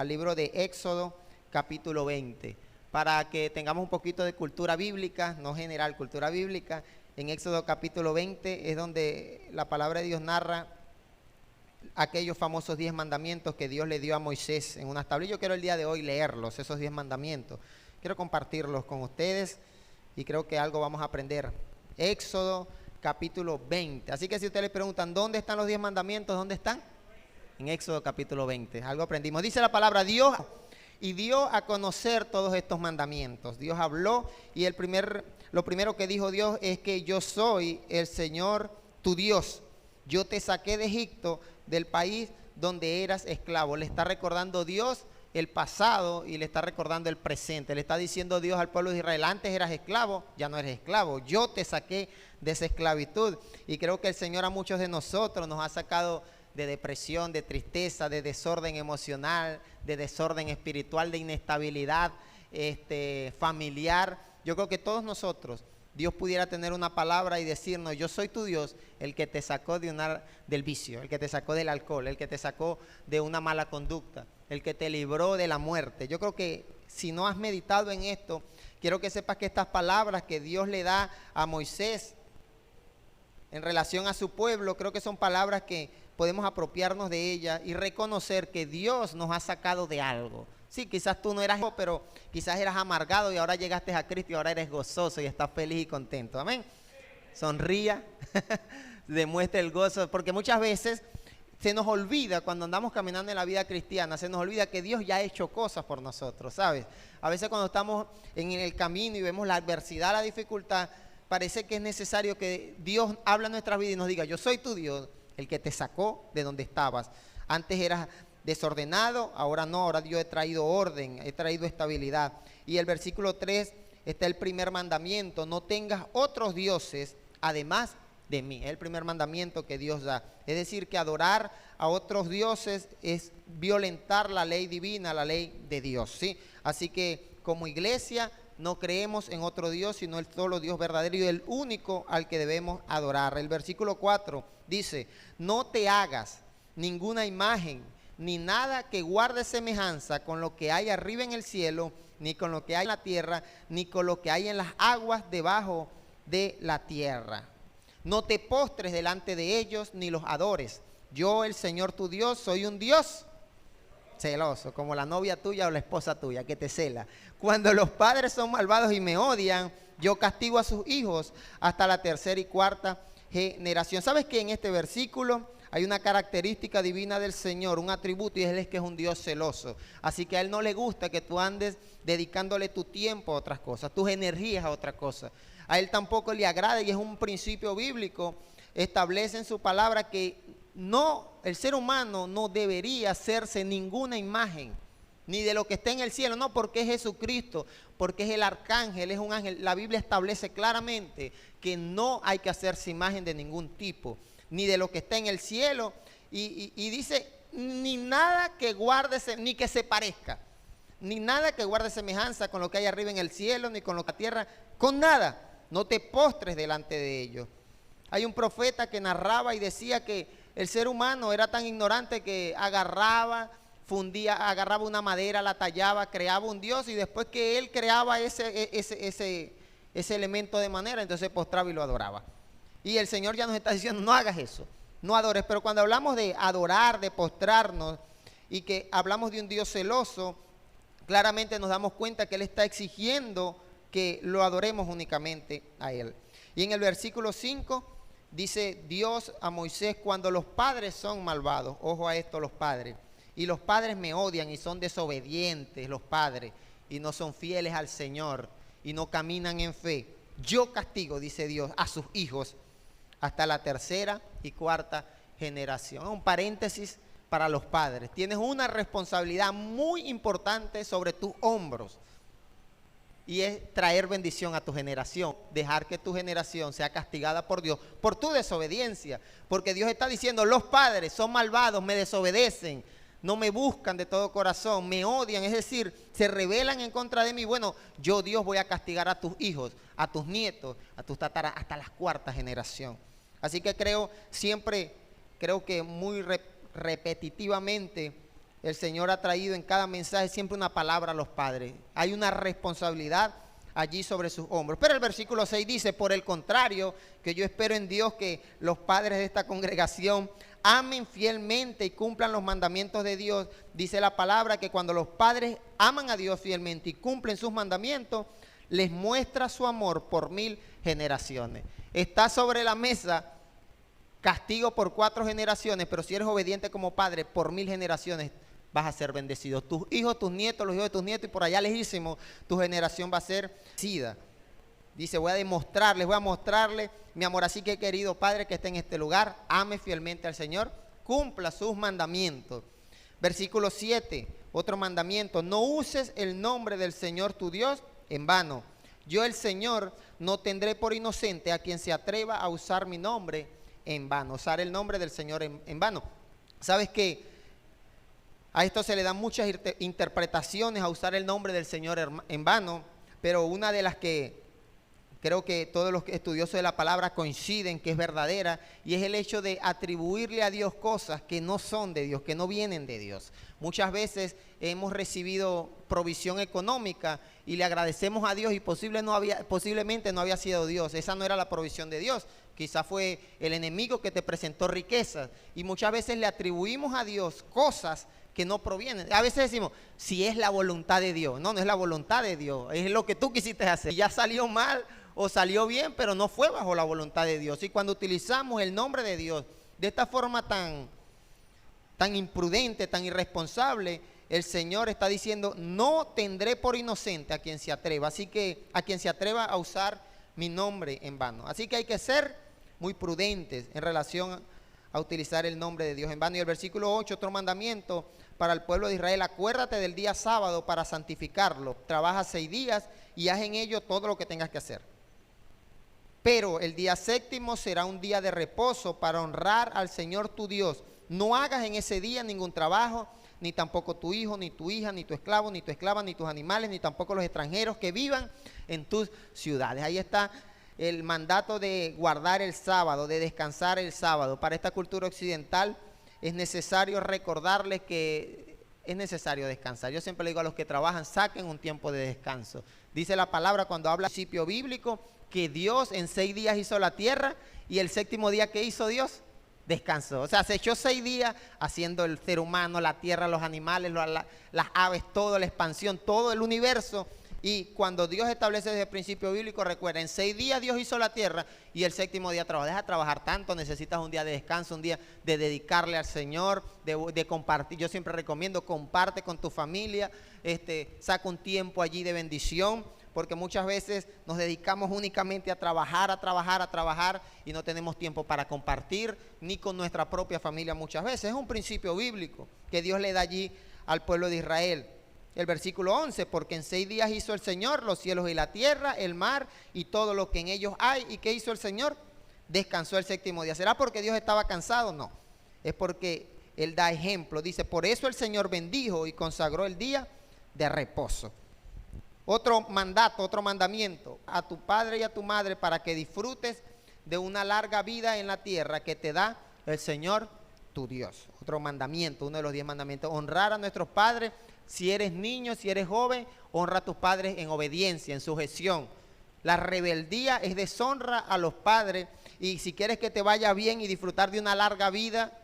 al libro de Éxodo, capítulo 20, para que tengamos un poquito de cultura bíblica, no general, cultura bíblica. En Éxodo capítulo 20 es donde la palabra de Dios narra aquellos famosos 10 mandamientos que Dios le dio a Moisés en unas tablas. Yo quiero el día de hoy leerlos, esos 10 mandamientos. Quiero compartirlos con ustedes y creo que algo vamos a aprender. Éxodo capítulo 20. Así que si ustedes le preguntan, ¿dónde están los 10 mandamientos? ¿Dónde están? En Éxodo capítulo 20. Algo aprendimos. Dice la palabra, Dios y dio a conocer todos estos mandamientos. Dios habló y lo primero que dijo Dios es que yo soy el Señor tu Dios. Yo te saqué de Egipto, del país donde eras esclavo. Le está recordando Dios el pasado y le está recordando el presente. Le está diciendo Dios al pueblo de Israel, antes eras esclavo, ya no eres esclavo. Yo te saqué de esa esclavitud. Y creo que el Señor a muchos de nosotros nos ha sacado de depresión, de tristeza, de desorden emocional, de desorden espiritual, de inestabilidad familiar. Yo creo que todos nosotros, Dios pudiera tener una palabra y decirnos, yo soy tu Dios, el que te sacó del vicio, el que te sacó del alcohol, el que te sacó de una mala conducta, el que te libró de la muerte. Yo creo que si no has meditado en esto, quiero que sepas que estas palabras que Dios le da a Moisés en relación a su pueblo, creo que son palabras que podemos apropiarnos de ellas y reconocer que Dios nos ha sacado de algo. Sí, quizás tú no eras, pero quizás eras amargado y ahora llegaste a Cristo y ahora eres gozoso y estás feliz y contento. Amén. Sonría, demuestre el gozo, porque muchas veces se nos olvida cuando andamos caminando en la vida cristiana, se nos olvida que Dios ya ha hecho cosas por nosotros, ¿sabes? A veces cuando estamos en el camino y vemos la adversidad, la dificultad, parece que es necesario que Dios hable a nuestra vida y nos diga, yo soy tu Dios, el que te sacó de donde estabas. Antes eras desordenado, ahora no, ahora yo he traído orden, he traído estabilidad. Y el versículo 3 está el primer mandamiento, no tengas otros dioses además de mí. Es el primer mandamiento que Dios da. Es decir, que adorar a otros dioses es violentar la ley divina, la ley de Dios, ¿sí? Así que como iglesia no creemos en otro Dios, sino el solo Dios verdadero y el único al que debemos adorar. El versículo 4 dice, no te hagas ninguna imagen ni nada que guarde semejanza con lo que hay arriba en el cielo, ni con lo que hay en la tierra, ni con lo que hay en las aguas debajo de la tierra. No te postres delante de ellos, ni los adores. Yo, el Señor tu Dios, soy un Dios celoso, como la novia tuya o la esposa tuya, que te cela. Cuando los padres son malvados y me odian, yo castigo a sus hijos hasta la tercera y cuarta generación. ¿Sabes que en este versículo hay una característica divina del Señor, un atributo, y Él es que es un Dios celoso? Así que a Él no le gusta que tú andes dedicándole tu tiempo a otras cosas, tus energías a otra cosa. A Él tampoco le agrada, y es un principio bíblico, establece en su palabra que el ser humano no debería hacerse ninguna imagen, ni de lo que está en el cielo, no, porque es Jesucristo, porque es el arcángel, es un ángel. La Biblia establece claramente que no hay que hacerse imagen de ningún tipo, ni de lo que está en el cielo, y dice, ni nada que guarde, ni que se parezca, ni nada que guarde semejanza con lo que hay arriba en el cielo, ni con lo que hay en la tierra, con nada, no te postres delante de ellos. Hay un profeta que narraba y decía que el ser humano era tan ignorante que agarraba una madera, la tallaba, creaba un dios, y después que él creaba ese elemento de manera, entonces postraba y lo adoraba. Y el Señor ya nos está diciendo, no hagas eso, no adores. Pero cuando hablamos de adorar, de postrarnos, y que hablamos de un Dios celoso, claramente nos damos cuenta que Él está exigiendo que lo adoremos únicamente a Él. Y en el versículo 5 dice Dios a Moisés, cuando los padres son malvados, ojo a esto, los padres, y los padres me odian y son desobedientes los padres, y no son fieles al Señor, y no caminan en fe, yo castigo, dice Dios, a sus hijos hasta la tercera y cuarta generación. Un paréntesis para los padres. Tienes una responsabilidad muy importante sobre tus hombros, y es traer bendición a tu generación, dejar que tu generación sea castigada por Dios por tu desobediencia, porque Dios está diciendo, los padres son malvados, me desobedecen, no me buscan de todo corazón, me odian, es decir, se rebelan en contra de mí. Bueno, yo Dios voy a castigar a tus hijos, a tus nietos, a tus tataras, hasta la cuarta generación. Así que creo que muy repetitivamente el Señor ha traído en cada mensaje siempre una palabra a los padres. Hay una responsabilidad allí sobre sus hombros. Pero el versículo 6 dice, por el contrario, que yo espero en Dios que los padres de esta congregación amen fielmente y cumplan los mandamientos de Dios. Dice la palabra que cuando los padres aman a Dios fielmente y cumplen sus mandamientos, les muestra su amor por 1000 generaciones. Está sobre la mesa castigo por 4 generaciones, pero si eres obediente como padre, por 1000 generaciones vas a ser bendecido. Tus hijos, tus nietos, los hijos de tus nietos, y por allá lejísimo, tu generación va a ser bendecida. Dice, voy a mostrarles mi amor. Así que, querido padre que esté en este lugar, ame fielmente al Señor, cumpla sus mandamientos. Versículo 7, otro mandamiento, no uses el nombre del Señor tu Dios en vano. Yo, el Señor, no tendré por inocente a quien se atreva a usar mi nombre en vano. Usar el nombre del Señor en vano. ¿Sabes qué? A esto se le dan muchas interpretaciones, a usar el nombre del Señor en vano, pero una de las que creo que todos los estudiosos de la palabra coinciden que es verdadera, y es el hecho de atribuirle a Dios cosas que no son de Dios, que no vienen de Dios. Muchas veces hemos recibido provisión económica y le agradecemos a Dios y posiblemente no había sido Dios. Esa no era la provisión de Dios. Quizás fue el enemigo que te presentó riquezas, y muchas veces le atribuimos a Dios cosas que no provienen. A veces decimos, si es la voluntad de Dios. No, no es la voluntad de Dios, es lo que tú quisiste hacer. Ya salió mal o salió bien, pero no fue bajo la voluntad de Dios. Y cuando utilizamos el nombre de Dios de esta forma tan imprudente, tan irresponsable, el Señor está diciendo, no tendré por inocente a quien se atreva. Así que a quien se atreva a usar mi nombre en vano. Así que hay que ser muy prudentes en relación a utilizar el nombre de Dios en vano. Y el versículo 8, otro mandamiento para el pueblo de Israel, acuérdate del día sábado para santificarlo. Trabaja 6 días y haz en ello todo lo que tengas que hacer. Pero el día séptimo será un día de reposo para honrar al Señor tu Dios. No hagas en ese día ningún trabajo, ni tampoco tu hijo, ni tu hija, ni tu esclavo, ni tu esclava, ni tus animales, ni tampoco los extranjeros que vivan en tus ciudades. Ahí está el mandato de guardar el sábado, de descansar el sábado. Para esta cultura occidental es necesario recordarles que es necesario descansar. Yo siempre le digo a los que trabajan, saquen un tiempo de descanso. Dice la palabra cuando habla del principio bíblico que Dios en 6 días hizo la tierra, y el séptimo día que hizo Dios, descansó. O sea, se echó 6 días haciendo el ser humano, la tierra, los animales, las aves, toda la expansión, todo el universo. Y cuando Dios establece desde el principio bíblico, recuerda, en 6 días Dios hizo la tierra y el séptimo día trabajó. Deja de trabajar tanto, necesitas un día de descanso, un día de dedicarle al Señor, de compartir. Yo siempre recomiendo, comparte con tu familia, saca un tiempo allí de bendición, porque muchas veces nos dedicamos únicamente a trabajar y no tenemos tiempo para compartir, ni con nuestra propia familia muchas veces. Es un principio bíblico que Dios le da allí al pueblo de Israel. El versículo 11, porque en 6 días hizo el Señor los cielos y la tierra, el mar y todo lo que en ellos hay. ¿Y qué hizo el Señor? Descansó el séptimo día. ¿Será porque Dios estaba cansado? No, es porque Él da ejemplo. Dice, por eso el Señor bendijo y consagró el día de reposo. Otro mandato, otro mandamiento, a tu padre y a tu madre para que disfrutes de una larga vida en la tierra que te da el Señor tu Dios. Otro mandamiento, uno de los 10 mandamientos, honrar a nuestros padres. Si eres niño, si eres joven, honra a tus padres en obediencia, en sujeción. La rebeldía es deshonra a los padres, y si quieres que te vaya bien y disfrutar de una larga vida,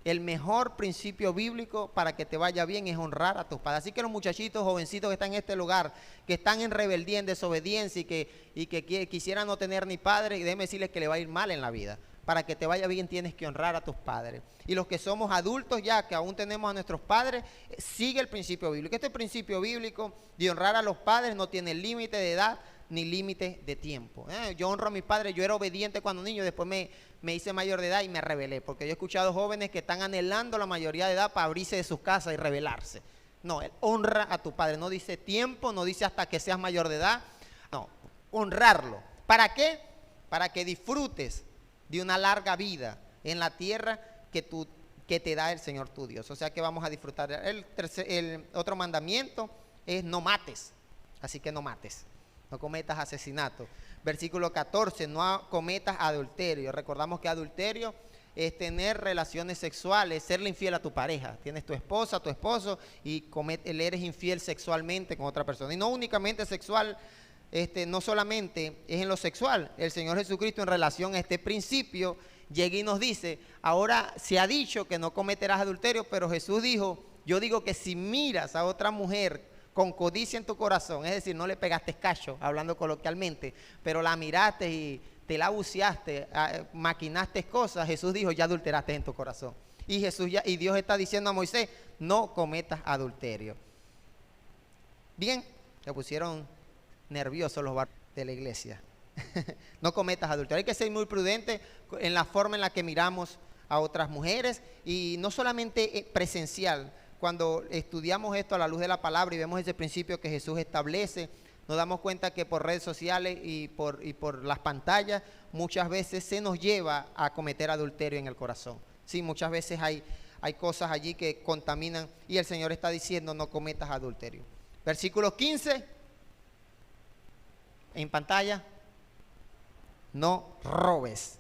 el mejor principio bíblico para que te vaya bien es honrar a tus padres. Así que los muchachitos, jovencitos que están en este lugar, que están en rebeldía, en desobediencia y que quisieran no tener ni padre, déjeme decirles que le va a ir mal en la vida. Para que te vaya bien tienes que honrar a tus padres. Y los que somos adultos ya, que aún tenemos a nuestros padres, sigue el principio bíblico. Este principio bíblico de honrar a los padres no tiene límite de edad ni límite de tiempo. Yo honro a mis padres, yo era obediente cuando niño, después me hice mayor de edad y me rebelé. Porque yo he escuchado jóvenes que están anhelando la mayoría de edad para abrirse de sus casas y rebelarse. No, él honra a tu padre. No dice tiempo, no dice hasta que seas mayor de edad. No, honrarlo. ¿Para qué? Para que disfrutes de una larga vida en la tierra que te da el Señor tu Dios. O sea que vamos a disfrutar. El otro mandamiento es no mates. Así que no mates, no cometas asesinato. Versículo 14, no cometas adulterio. Recordamos que adulterio es tener relaciones sexuales, serle infiel a tu pareja. Tienes tu esposa, tu esposo y le eres infiel sexualmente con otra persona. Y no únicamente sexual, no solamente es en lo sexual. El Señor Jesucristo, en relación a este principio, llega y nos dice, ahora se ha dicho que no cometerás adulterio, pero Jesús dijo, yo digo que si miras a otra mujer con codicia en tu corazón, es decir, no le pegaste cacho, hablando coloquialmente, pero la miraste y te la buceaste, maquinaste cosas, Jesús dijo, ya adulteraste en tu corazón. Y Dios está diciendo a Moisés, no cometas adulterio. Bien, se pusieron nerviosos los varones de la iglesia. No cometas adulterio. Hay que ser muy prudente en la forma en la que miramos a otras mujeres, y no solamente presencial. Cuando estudiamos esto a la luz de la palabra y vemos ese principio que Jesús establece, nos damos cuenta que por redes sociales y por las pantallas muchas veces se nos lleva a cometer adulterio en el corazón. Sí, muchas veces hay cosas allí que contaminan, y el Señor está diciendo, no cometas adulterio. Versículo 15 en pantalla. No robes,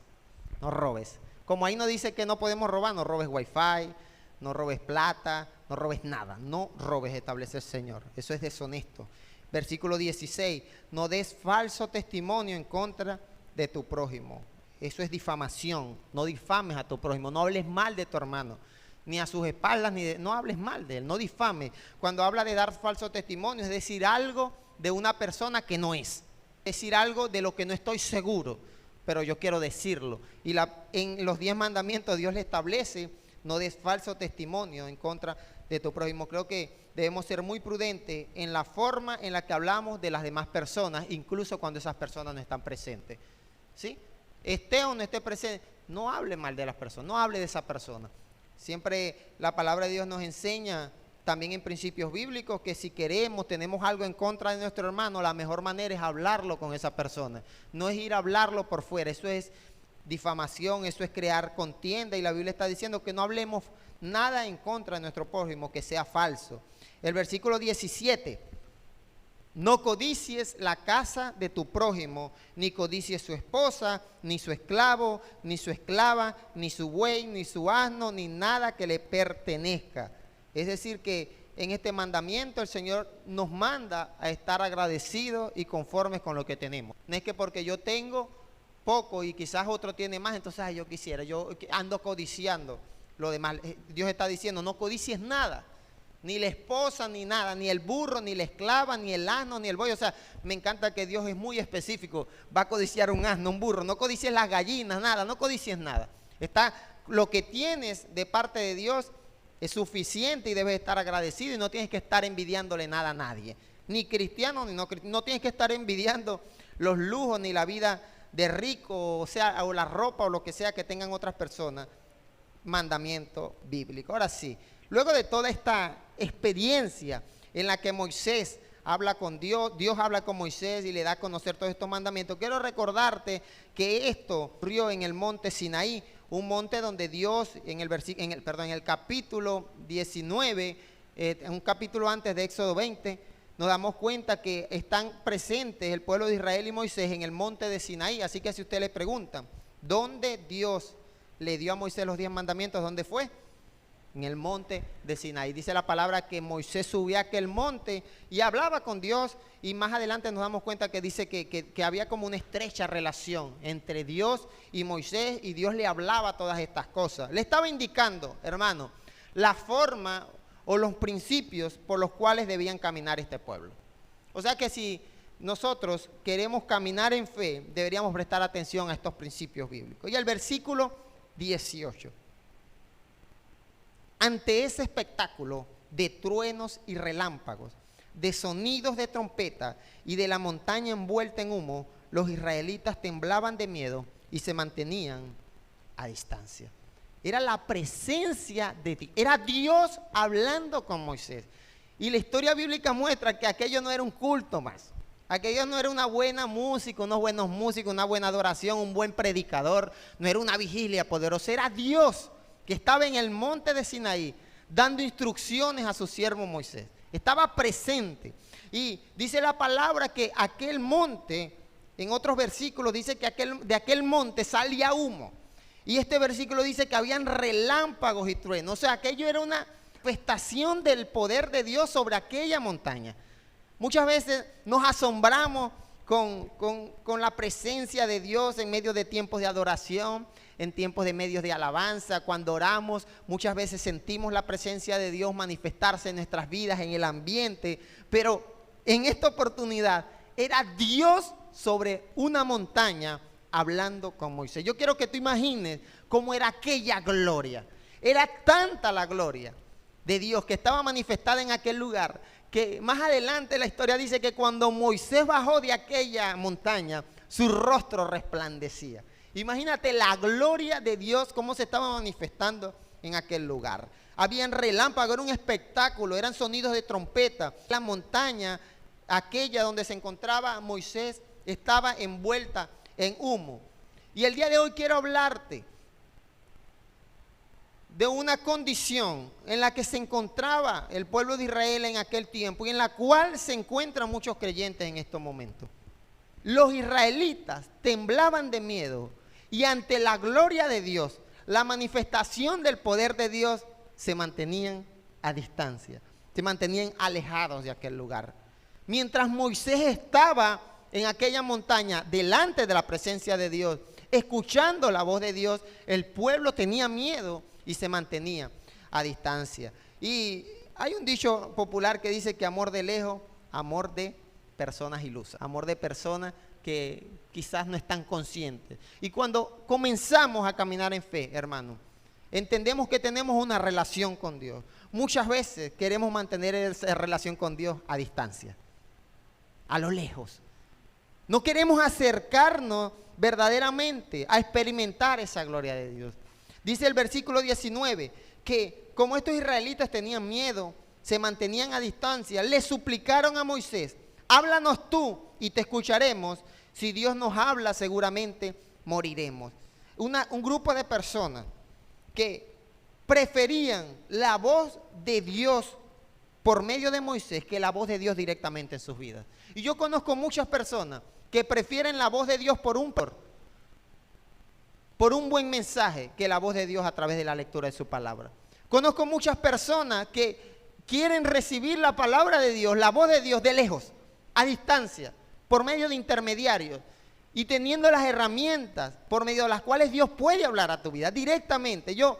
no robes. Como ahí no dice que no podemos robar, no robes wifi, no robes plata, no robes nada. No robes, establece el Señor. Eso es deshonesto. Versículo 16, no des falso testimonio en contra de tu prójimo. Eso es difamación. No difames a tu prójimo, no hables mal de tu hermano, ni a sus espaldas, no hables mal de él, no difames. Cuando habla de dar falso testimonio, es decir algo de una persona que no es. Decir algo de lo que no estoy seguro, pero yo quiero decirlo. Y en los 10 mandamientos Dios le establece, no des falso testimonio en contra de tu prójimo. Creo que debemos ser muy prudentes en la forma en la que hablamos de las demás personas, incluso cuando esas personas no están presentes. ¿Sí? Esté o no esté presente, no hable mal de las personas, no hable de esa persona. Siempre la palabra de Dios nos enseña, también en principios bíblicos, que si tenemos algo en contra de nuestro hermano, la mejor manera es hablarlo con esa persona. No es ir a hablarlo por fuera, eso es difamación, eso es crear contienda, y la Biblia está diciendo que no hablemos nada en contra de nuestro prójimo que sea falso. El versículo 17, no codicies la casa de tu prójimo, ni codicies su esposa, ni su esclavo, ni su esclava, ni su buey, ni su asno, ni nada que le pertenezca. Es decir que en este mandamiento el Señor nos manda a estar agradecidos y conformes con lo que tenemos. No es que porque yo tengo poco y quizás otro tiene más, entonces yo quisiera, yo ando codiciando lo demás. Dios está diciendo, no codicies nada, ni la esposa, ni nada, ni el burro, ni la esclava, ni el asno, ni el buey. O sea, me encanta que Dios es muy específico, va a codiciar un asno, un burro, no codicies las gallinas, nada, no codicies nada. Lo que tienes de parte de Dios es suficiente y debes estar agradecido, y no tienes que estar envidiándole nada a nadie, ni cristiano ni no cristiano. No tienes que estar envidiando los lujos ni la vida de rico, o la ropa o lo que sea que tengan otras personas. Mandamiento bíblico. Ahora sí, luego de toda esta experiencia en la que Moisés habla con Dios, Dios habla con Moisés y le da a conocer todos estos mandamientos, quiero recordarte que esto ocurrió en el monte Sinaí, un monte donde Dios, en el capítulo 19, un capítulo antes de Éxodo 20, nos damos cuenta que están presentes el pueblo de Israel y Moisés en el monte de Sinaí. Así que si usted le pregunta, ¿dónde Dios le dio a Moisés los 10 mandamientos? ¿Dónde fue? En el monte de Sinaí. Dice la palabra que Moisés subió a aquel monte y hablaba con Dios, y más adelante nos damos cuenta que dice que había como una estrecha relación entre Dios y Moisés, y Dios le hablaba todas estas cosas. Le estaba indicando, hermano, la forma o los principios por los cuales debían caminar este pueblo. O sea que si nosotros queremos caminar en fe, deberíamos prestar atención a estos principios bíblicos. Y el versículo 18. Ante ese espectáculo de truenos y relámpagos, de sonidos de trompeta y de la montaña envuelta en humo, los israelitas temblaban de miedo y se mantenían a distancia. Era la presencia de Dios, era Dios hablando con Moisés. Y la historia bíblica muestra que aquello no era un culto más. Aquello no era una buena música, unos buenos músicos, una buena adoración, un buen predicador. No era una vigilia poderosa, era Dios que estaba en el monte de Sinaí dando instrucciones a su siervo Moisés. Estaba presente. Y dice la palabra que aquel monte, en otros versículos dice que de aquel monte salía humo. Y este versículo dice que habían relámpagos y truenos. O sea, aquello era una manifestación del poder de Dios sobre aquella montaña. Muchas veces nos asombramos con la presencia de Dios en medio de tiempos de adoración, en tiempos de medios de alabanza. Cuando oramos, muchas veces sentimos la presencia de Dios manifestarse en nuestras vidas, en el ambiente. Pero en esta oportunidad era Dios sobre una montaña hablando con Moisés. Yo quiero que tú imagines cómo era aquella gloria. Era tanta la gloria de Dios que estaba manifestada en aquel lugar, que más adelante la historia dice que cuando Moisés bajó de aquella montaña, su rostro resplandecía. Imagínate la gloria de Dios, cómo se estaba manifestando en aquel lugar. Habían relámpagos, era un espectáculo, eran sonidos de trompeta. La montaña, aquella donde se encontraba Moisés, estaba envuelta en humo. Y el día de hoy quiero hablarte de una condición en la que se encontraba el pueblo de Israel en aquel tiempo y en la cual se encuentran muchos creyentes en estos momentos. Los israelitas temblaban de miedo y ante la gloria de Dios, la manifestación del poder de Dios, se mantenían a distancia, se mantenían alejados de aquel lugar. Mientras Moisés estaba en aquella montaña delante de la presencia de Dios, escuchando la voz de Dios, el pueblo tenía miedo y se mantenía a distancia. Y hay un dicho popular que dice que amor de lejos, amor de personas ilusas, amor de personas que quizás no están conscientes. Y cuando comenzamos a caminar en fe, hermano, entendemos que tenemos una relación con Dios. Muchas veces queremos mantener esa relación con Dios a distancia, a lo lejos. No queremos acercarnos verdaderamente a experimentar esa gloria de Dios. Dice el versículo 19 que como estos israelitas tenían miedo, se mantenían a distancia, le suplicaron a Moisés: háblanos tú y te escucharemos. Si Dios nos habla, seguramente moriremos. Un grupo de personas que preferían la voz de Dios por medio de Moisés que la voz de Dios directamente en sus vidas. Y yo conozco muchas personas que prefieren la voz de Dios por un buen mensaje que la voz de Dios a través de la lectura de su palabra. Conozco muchas personas que quieren recibir la palabra de Dios, la voz de Dios de lejos, a distancia, por medio de intermediarios y teniendo las herramientas por medio de las cuales Dios puede hablar a tu vida directamente. Yo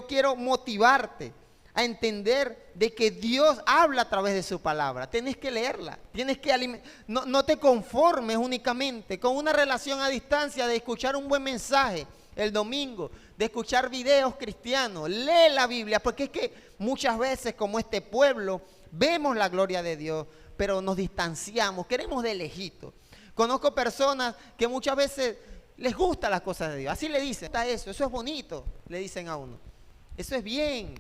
quiero motivarte a entender de que Dios habla a través de su palabra. Tienes que leerla, tienes que no te conformes únicamente con una relación a distancia de escuchar un buen mensaje el domingo, de escuchar videos cristianos. Lee la Biblia, porque es que muchas veces, como este pueblo, vemos la gloria de Dios, pero nos distanciamos, queremos de lejito. Conozco personas que muchas veces les gustan las cosas de Dios, así le dicen: eso es bonito, le dicen a uno, eso es bien.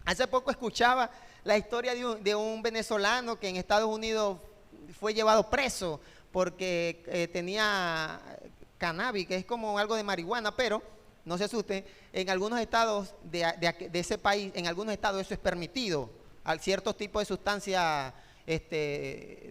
Hace poco escuchaba la historia de un venezolano que en Estados Unidos fue llevado preso porque tenía cannabis, que es como algo de marihuana, pero no se asusten, en algunos estados de ese país, en algunos estados eso es permitido. A ciertos tipos de sustancias,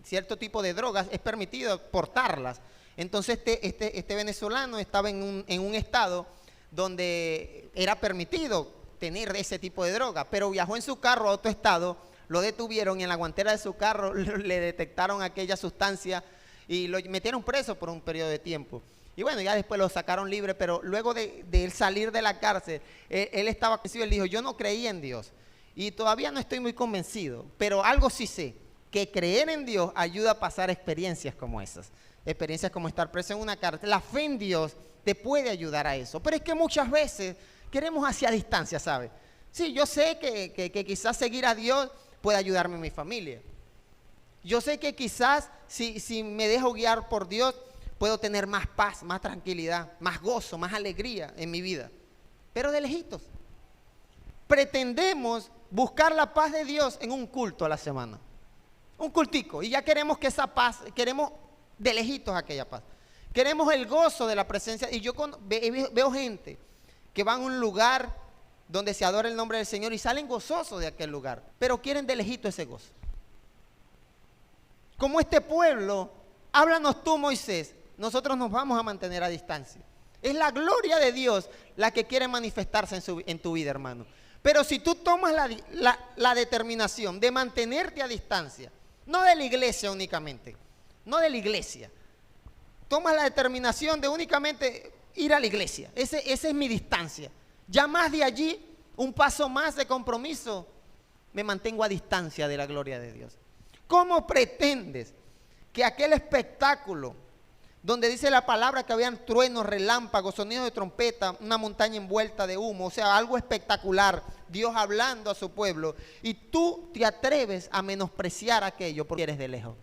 cierto tipo de drogas es permitido portarlas. Entonces este venezolano estaba en un estado donde era permitido tener ese tipo de droga, pero viajó en su carro a otro estado, lo detuvieron y en la guantera de su carro le detectaron aquella sustancia y lo metieron preso por un periodo de tiempo. Y bueno, ya después lo sacaron libre, pero luego de él salir de la cárcel, él estaba convencido. Él dijo: yo no creía en Dios y todavía no estoy muy convencido, pero algo sí sé, que creer en Dios ayuda a pasar experiencias como esas, experiencias como estar preso en una cárcel. La fe en Dios te puede ayudar a eso, pero es que muchas veces queremos hacia distancia, ¿sabes? Sí, yo sé que quizás seguir a Dios puede ayudarme en mi familia. Yo sé que quizás si me dejo guiar por Dios, puedo tener más paz, más tranquilidad, más gozo, más alegría en mi vida. Pero de lejitos. Pretendemos buscar la paz de Dios en un culto a la semana. Un cultico. Y ya queremos que esa paz, queremos de lejitos aquella paz. Queremos el gozo de la presencia. Y yo veo gente que van a un lugar donde se adora el nombre del Señor y salen gozosos de aquel lugar, pero quieren de lejito ese gozo. Como este pueblo: háblanos tú, Moisés, nosotros nos vamos a mantener a distancia. Es la gloria de Dios la que quiere manifestarse en tu vida, hermano. Pero si tú tomas la determinación de mantenerte a distancia, no de la iglesia únicamente, no de la iglesia, tomas la determinación de únicamente ir a la iglesia, esa es mi distancia. Ya más de allí, un paso más de compromiso, me mantengo a distancia de la gloria de Dios. ¿Cómo pretendes que aquel espectáculo donde dice la palabra que habían truenos, relámpagos, sonidos de trompeta, una montaña envuelta de humo, o sea, algo espectacular, Dios hablando a su pueblo, y tú te atreves a menospreciar aquello porque eres de lejos?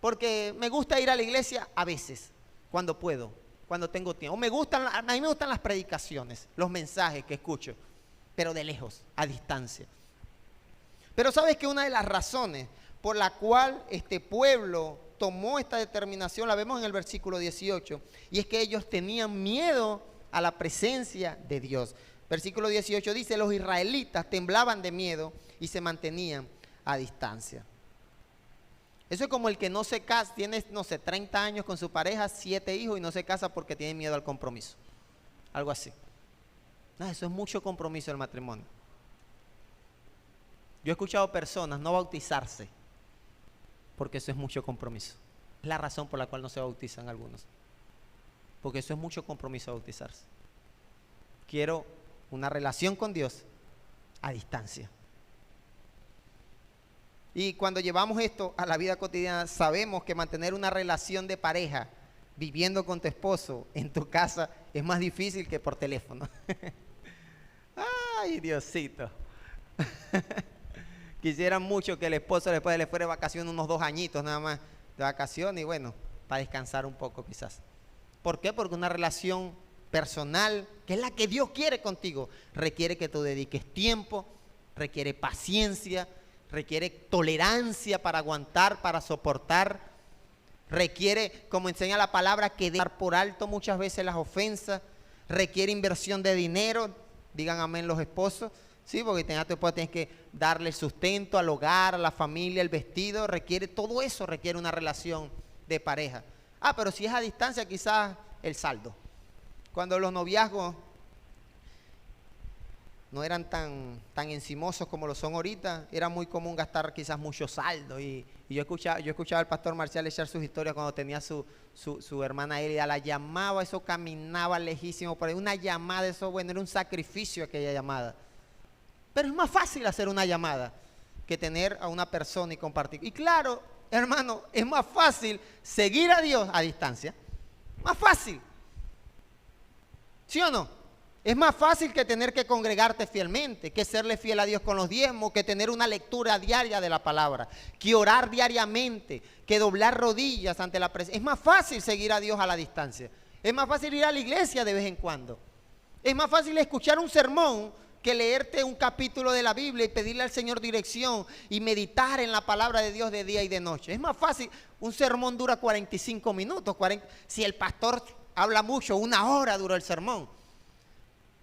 Porque me gusta ir a la iglesia a veces, cuando puedo, cuando tengo tiempo. A mí me gustan las predicaciones, los mensajes que escucho, pero de lejos, a distancia. Pero sabes que una de las razones por la cual este pueblo tomó esta determinación, la vemos en el versículo 18, y es que ellos tenían miedo a la presencia de Dios. Versículo 18 dice, los israelitas temblaban de miedo y se mantenían a distancia. Eso es como el que no se casa, tiene, no sé, 30 años con su pareja, 7 hijos y no se casa porque tiene miedo al compromiso. Algo así. No, eso es mucho compromiso el matrimonio. Yo he escuchado personas no bautizarse porque eso es mucho compromiso. Es la razón por la cual no se bautizan algunos. Porque eso es mucho compromiso bautizarse. Quiero una relación con Dios a distancia. Y cuando llevamos esto a la vida cotidiana, sabemos que mantener una relación de pareja, viviendo con tu esposo en tu casa, es más difícil que por teléfono. Ay, Diosito. Quisiera mucho que el esposo después le fuera de vacaciones unos 2 añitos nada más de vacaciones y bueno, para descansar un poco quizás. ¿Por qué? Porque una relación personal, que es la que Dios quiere contigo, requiere que tú dediques tiempo, requiere paciencia, requiere tolerancia para aguantar, para soportar, requiere, como enseña la palabra, que dar por alto muchas veces las ofensas, requiere inversión de dinero, digan amén los esposos. Sí, porque tienes que darle sustento al hogar, a la familia, el vestido, todo eso requiere una relación de pareja. Pero si es a distancia, quizás el saldo. Cuando los noviazgos no eran tan encimosos como lo son ahorita, era muy común gastar quizás mucho saldo. Y yo escuchaba al pastor Marcial echar sus historias cuando tenía su hermana Elida, la llamaba, eso caminaba lejísimo por ahí, una llamada, eso bueno, era un sacrificio aquella llamada. Pero es más fácil hacer una llamada que tener a una persona y compartir. Y claro, hermano, es más fácil seguir a Dios a distancia. Más fácil. ¿Sí o no? Es más fácil que tener que congregarte fielmente, que serle fiel a Dios con los diezmos, que tener una lectura diaria de la palabra, que orar diariamente, que doblar rodillas ante la presencia. Es más fácil seguir a Dios a la distancia. Es más fácil ir a la iglesia de vez en cuando. Es más fácil escuchar un sermón que leerte un capítulo de la Biblia y pedirle al Señor dirección y meditar en la palabra de Dios de día y de noche. Es más fácil, un sermón dura 45 minutos, si el pastor habla mucho, 1 hora duró el sermón.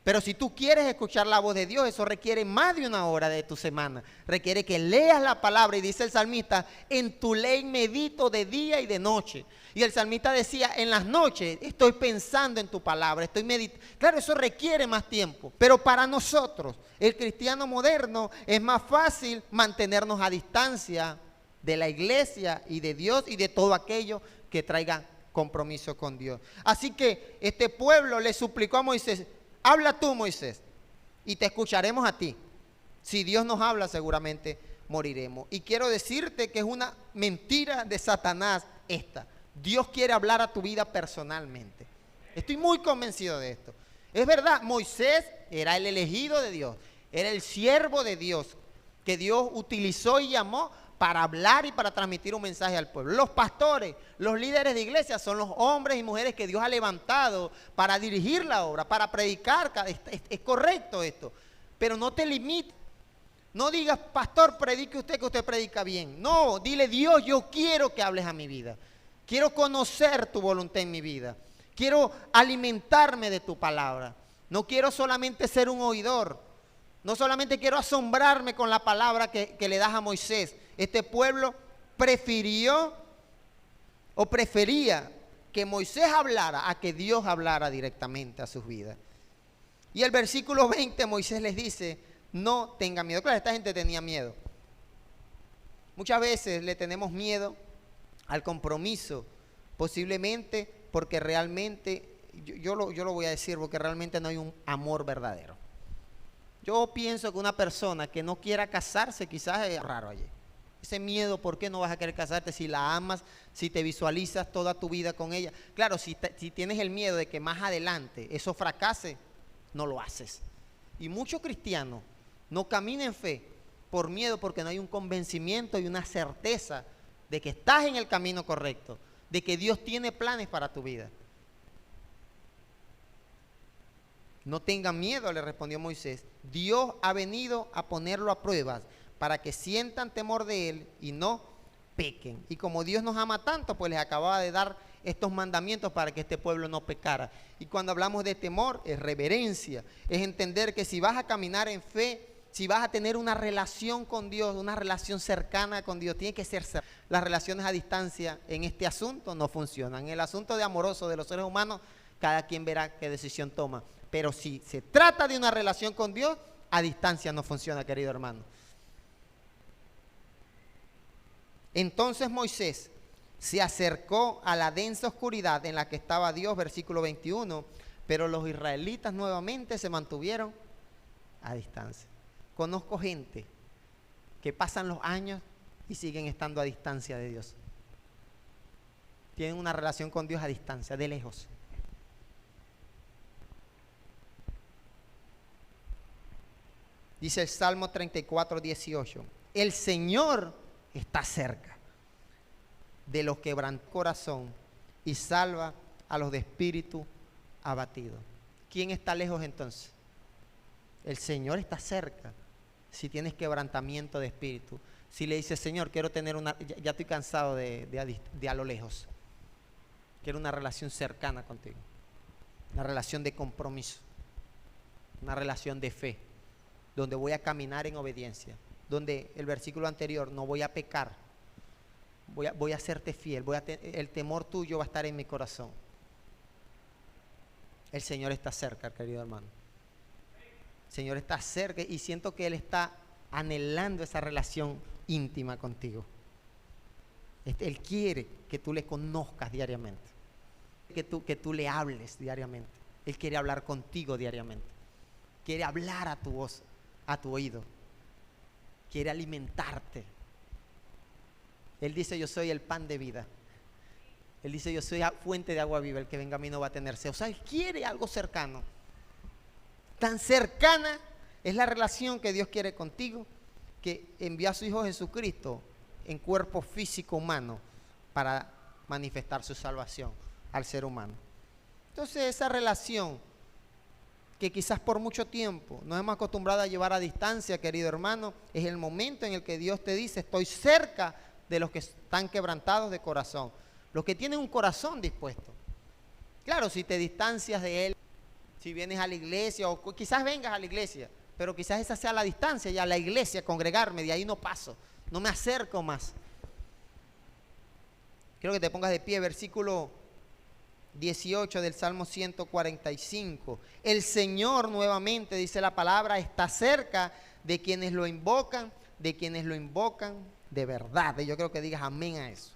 Pero si tú quieres escuchar la voz de Dios, eso requiere más de 1 hora de tu semana. Requiere que leas la palabra y dice el salmista, en tu ley medito de día y de noche. Y el salmista decía, en las noches estoy pensando en tu palabra, estoy meditando. Claro, eso requiere más tiempo. Pero para nosotros, el cristiano moderno, es más fácil mantenernos a distancia de la iglesia y de Dios y de todo aquello que traiga compromiso con Dios. Así que este pueblo le suplicó a Moisés, habla tú, Moisés, y te escucharemos a ti. Si Dios nos habla, seguramente moriremos. Y quiero decirte que es una mentira de Satanás esta. Dios quiere hablar a tu vida personalmente. Estoy muy convencido de esto. Es verdad, Moisés era el elegido de Dios, era el siervo de Dios, que Dios utilizó y llamó para hablar y para transmitir un mensaje al pueblo. Los pastores, los líderes de iglesia son los hombres y mujeres que Dios ha levantado para dirigir la obra, para predicar. Es correcto esto, pero no te limites. No digas, pastor, predique usted, que usted predica bien. No, dile, Dios, yo quiero que hables a mi vida. Quiero conocer tu voluntad en mi vida. Quiero alimentarme de tu palabra. No quiero solamente ser un oidor. No solamente quiero asombrarme con la palabra que le das a Moisés. Este pueblo prefería que Moisés hablara a que Dios hablara directamente a sus vidas. Y el versículo 20, Moisés les dice, no tengan miedo. Claro, esta gente tenía miedo. Muchas veces le tenemos miedo al compromiso, posiblemente porque realmente, yo lo voy a decir, porque realmente no hay un amor verdadero. Yo pienso que una persona que no quiera casarse quizás es raro allí. Ese miedo, ¿por qué no vas a querer casarte si la amas, si te visualizas toda tu vida con ella? Claro, si tienes el miedo de que más adelante eso fracase, no lo haces. Y muchos cristianos no caminan en fe por miedo, porque no hay un convencimiento y una certeza de que estás en el camino correcto, de que Dios tiene planes para tu vida. No tengan miedo, le respondió Moisés. Dios ha venido a ponerlo a pruebas para que sientan temor de Él y no pequen. Y como Dios nos ama tanto, pues les acababa de dar estos mandamientos para que este pueblo no pecara. Y cuando hablamos de temor, es reverencia, es entender que si vas a caminar en fe, si vas a tener una relación con Dios, una relación cercana con Dios, tiene que ser cercana. Las relaciones a distancia en este asunto no funcionan. En el asunto de amoroso de los seres humanos, cada quien verá qué decisión toma. Pero si se trata de una relación con Dios, a distancia no funciona, querido hermano. Entonces Moisés se acercó a la densa oscuridad en la que estaba Dios, versículo 21, pero los israelitas nuevamente se mantuvieron a distancia. Conozco gente que pasan los años y siguen estando a distancia de Dios. Tienen una relación con Dios a distancia, de lejos. Dice el Salmo 34, 18. El Señor está cerca de los quebrantados corazón y salva a los de espíritu abatido. ¿Quién está lejos entonces? El Señor está cerca. Si tienes quebrantamiento de espíritu, si le dices, Señor, quiero tener ya estoy cansado de a lo lejos, quiero una relación cercana contigo, una relación de compromiso, una relación de fe, donde voy a caminar en obediencia, donde el versículo anterior, no voy a pecar, voy a serte fiel, el temor tuyo va a estar en mi corazón. El Señor está cerca, querido hermano. El Señor está cerca y siento que Él está anhelando esa relación íntima contigo. Él quiere que tú le conozcas diariamente, que tú le hables diariamente. Él quiere hablar contigo diariamente. Quiere hablar a tu voz, a tu oído. Quiere alimentarte. Él dice, yo soy el pan de vida. Él dice, yo soy fuente de agua viva. El que venga a mí no va a tener sed. O sea, Él quiere algo cercano. Tan cercana es la relación que Dios quiere contigo, que envió a su Hijo Jesucristo en cuerpo físico humano para manifestar su salvación al ser humano. Entonces esa relación que quizás por mucho tiempo nos hemos acostumbrado a llevar a distancia, querido hermano, es el momento en el que Dios te dice, estoy cerca de los que están quebrantados de corazón, los que tienen un corazón dispuesto. Claro, si te distancias de Él, si vienes a la iglesia, o quizás vengas a la iglesia, pero quizás esa sea la distancia, ya a la iglesia, congregarme, de ahí no paso, no me acerco más. Quiero que te pongas de pie, versículo 18 del Salmo 145. El Señor, nuevamente dice la palabra, está cerca de quienes lo invocan de verdad. Y yo creo que digas amén a eso.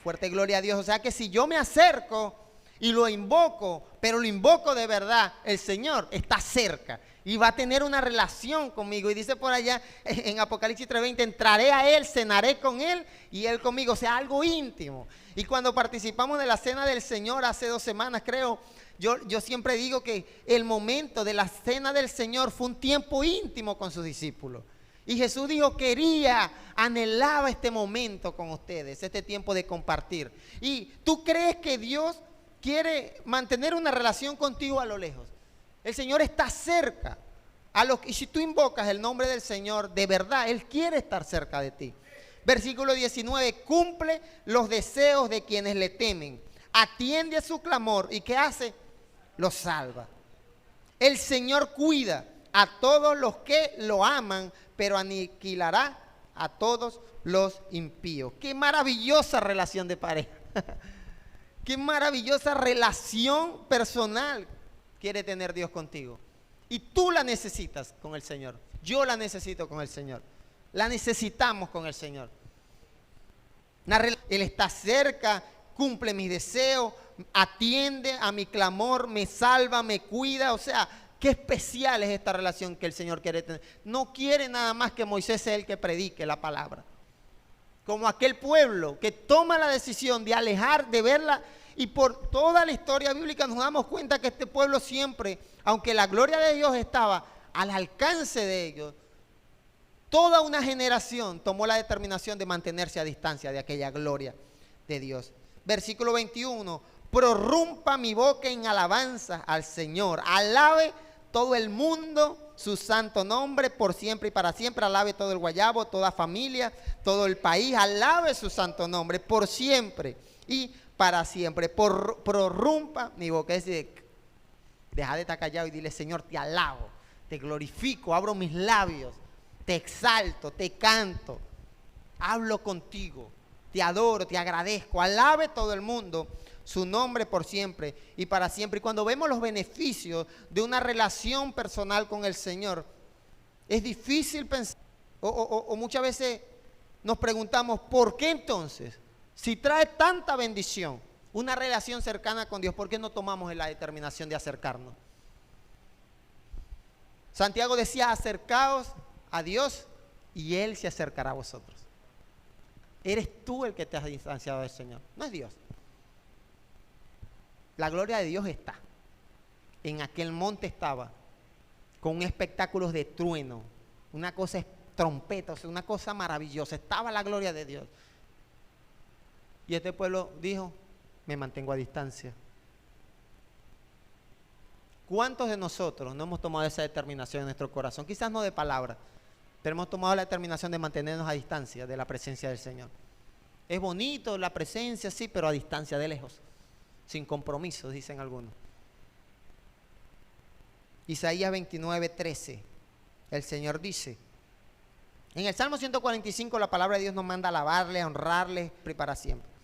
Fuerte gloria a Dios. O sea que si yo me acerco y lo invoco, pero lo invoco de verdad, el Señor está cerca y va a tener una relación conmigo. Y dice por allá en Apocalipsis 3:20, entraré a Él, cenaré con Él y Él conmigo. O sea, algo íntimo. Y cuando participamos de la cena del Señor hace 2 semanas, creo, yo siempre digo que el momento de la cena del Señor fue un tiempo íntimo con sus discípulos. Y Jesús dijo, anhelaba este momento con ustedes, este tiempo de compartir. Y tú crees que Dios quiere mantener una relación contigo a lo lejos. El Señor está cerca. Y si tú invocas el nombre del Señor, de verdad, Él quiere estar cerca de ti. Versículo 19, cumple los deseos de quienes le temen. Atiende a su clamor. ¿Y qué hace? Los salva. El Señor cuida a todos los que lo aman, pero aniquilará a todos los impíos. Qué maravillosa relación de pareja. Qué maravillosa relación personal quiere tener Dios contigo. Y tú la necesitas con el Señor. Yo la necesito con el Señor. La necesitamos con el Señor. Él está cerca, cumple mis deseos, atiende a mi clamor, me salva, me cuida. O sea, qué especial es esta relación que el Señor quiere tener. No quiere nada más que Moisés sea el que predique la palabra. Como aquel pueblo que toma la decisión de alejar, de verla. Y por toda la historia bíblica nos damos cuenta que este pueblo siempre, aunque la gloria de Dios estaba al alcance de ellos, toda una generación tomó la determinación de mantenerse a distancia de aquella gloria de Dios. Versículo 21, prorrumpa mi boca en alabanza al Señor, alabe todo el mundo su santo nombre por siempre y para siempre, alabe todo el Guayabo, toda familia, todo el país, alabe su santo nombre por siempre y para siempre. Prorrumpa mi boca, es decir, deja de estar callado y dile: Señor, te alabo, te glorifico, abro mis labios, te exalto, te canto, hablo contigo, te adoro, te agradezco. Alabe todo el mundo su nombre por siempre y para siempre. Y cuando vemos los beneficios de una relación personal con el Señor, es difícil pensar, o muchas veces nos preguntamos: ¿por qué entonces, si trae tanta bendición, una relación cercana con Dios, por qué no tomamos la determinación de acercarnos? Santiago decía: acercaos a Dios y Él se acercará a vosotros. Eres tú el que te has distanciado del Señor, no es Dios. La gloria de Dios está. En aquel monte estaba, con espectáculos de trueno, una cosa es trompeta, o sea, una cosa maravillosa. Estaba la gloria de Dios. Y este pueblo dijo: me mantengo a distancia. ¿Cuántos de nosotros no hemos tomado esa determinación en nuestro corazón? Quizás no de palabra, pero hemos tomado la determinación de mantenernos a distancia de la presencia del Señor. Es bonito la presencia, sí, pero a distancia, de lejos, sin compromisos, dicen algunos. Isaías 29:13, el Señor dice, en el Salmo 145 la palabra de Dios nos manda a alabarle, a honrarle y para siempre.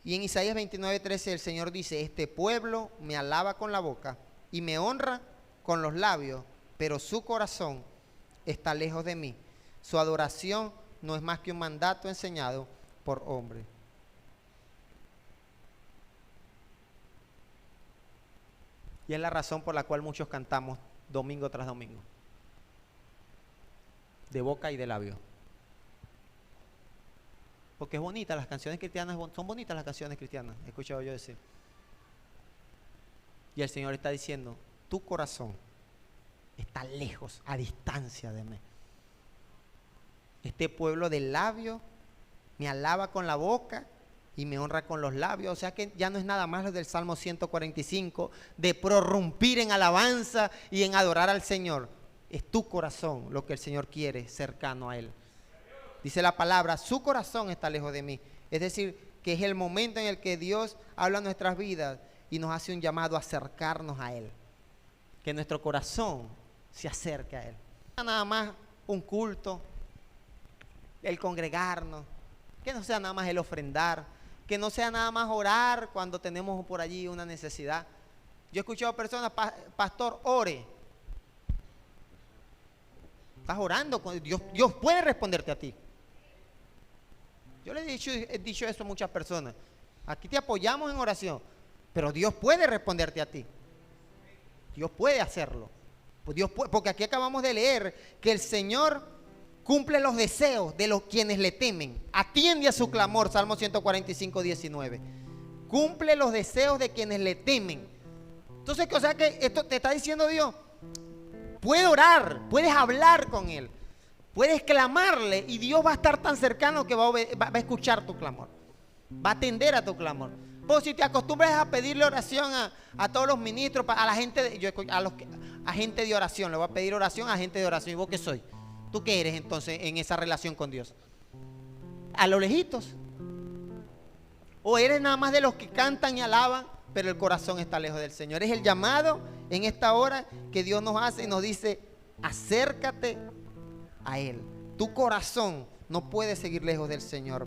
Y en Isaías 29:13 el Señor dice: este pueblo me alaba con la boca y me honra con los labios, pero su corazón está lejos de mí. Su adoración no es más que un mandato enseñado por hombre. Y es la razón por la cual muchos cantamos domingo tras domingo, de boca y de labio. Porque es bonita, las canciones cristianas, son bonitas las canciones cristianas, he escuchado yo decir. Y el Señor está diciendo: tu corazón está lejos, a distancia de mí. Este pueblo de labio me alaba con la boca y me honra con los labios. O sea que ya no es nada más lo del Salmo 145, de prorrumpir en alabanza y en adorar al Señor. Es tu corazón lo que el Señor quiere cercano a Él. Dice la palabra: su corazón está lejos de mí. Es decir, que es el momento en el que Dios habla en nuestras vidas y nos hace un llamado a acercarnos a Él. Que nuestro corazón se acerque a Él. No nada más un culto, el congregarnos, que no sea nada más el ofrendar, que no sea nada más orar cuando tenemos por allí una necesidad. Yo he escuchado personas: pastor, ore. Estás orando con Dios, Dios puede responderte a ti. Yo le he dicho eso a muchas personas. Aquí te apoyamos en oración, pero Dios puede responderte a ti. Dios puede hacerlo. Pues Dios puede, porque aquí acabamos de leer que el Señor cumple los deseos de los quienes le temen. Atiende a su clamor, Salmo 145:19. Cumple los deseos de quienes le temen. Entonces, o sea que esto te está diciendo Dios: puedes orar, puedes hablar con Él, puedes clamarle y Dios va a estar tan cercano que va a escuchar tu clamor, va a atender a tu clamor. Vos, si te acostumbras a pedirle oración a todos los ministros, a la gente, a gente de oración, le voy a pedir oración a gente de oración. ¿Y vos qué soy? ¿Tú qué eres entonces en esa relación con Dios? ¿A lo lejitos? ¿O eres nada más de los que cantan y alaban, pero el corazón está lejos del Señor? Es el llamado en esta hora que Dios nos hace y nos dice: acércate a Él. Tu corazón no puede seguir lejos del Señor.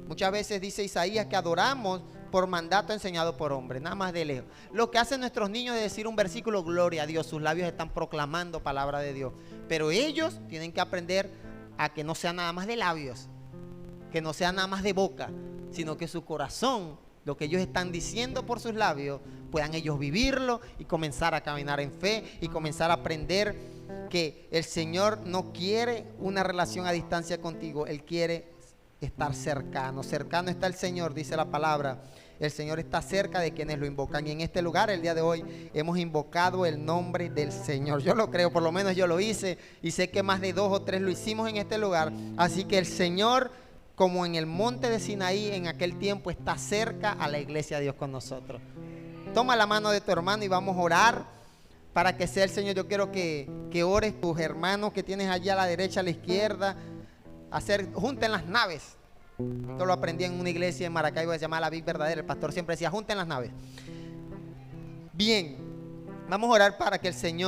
Muchas veces dice Isaías que adoramos por mandato enseñado por hombres, nada más de lejos. Lo que hacen nuestros niños es decir un versículo, gloria a Dios, sus labios están proclamando palabra de Dios. Pero ellos tienen que aprender a que no sea nada más de labios, que no sea nada más de boca, sino que su corazón, lo que ellos están diciendo por sus labios, puedan ellos vivirlo y comenzar a caminar en fe y comenzar a aprender que el Señor no quiere una relación a distancia contigo, Él quiere estar cercano. Cercano está el Señor, dice la palabra. El Señor está cerca de quienes lo invocan. Y en este lugar, el día de hoy, hemos invocado el nombre del Señor. Yo lo creo, por lo menos yo lo hice. Y sé que más de 2 o 3 lo hicimos en este lugar. Así que el Señor, como en el monte de Sinaí en aquel tiempo, está cerca a la iglesia de Dios con nosotros. Toma la mano de tu hermano y vamos a orar para que sea el Señor. Yo quiero que ores tus hermanos que tienes allá a la derecha, a la izquierda. Junten las naves. Esto lo aprendí en una iglesia en Maracaibo que se llama La Vid Verdadera. El pastor siempre decía, junten las naves. Bien, vamos a orar para que el Señor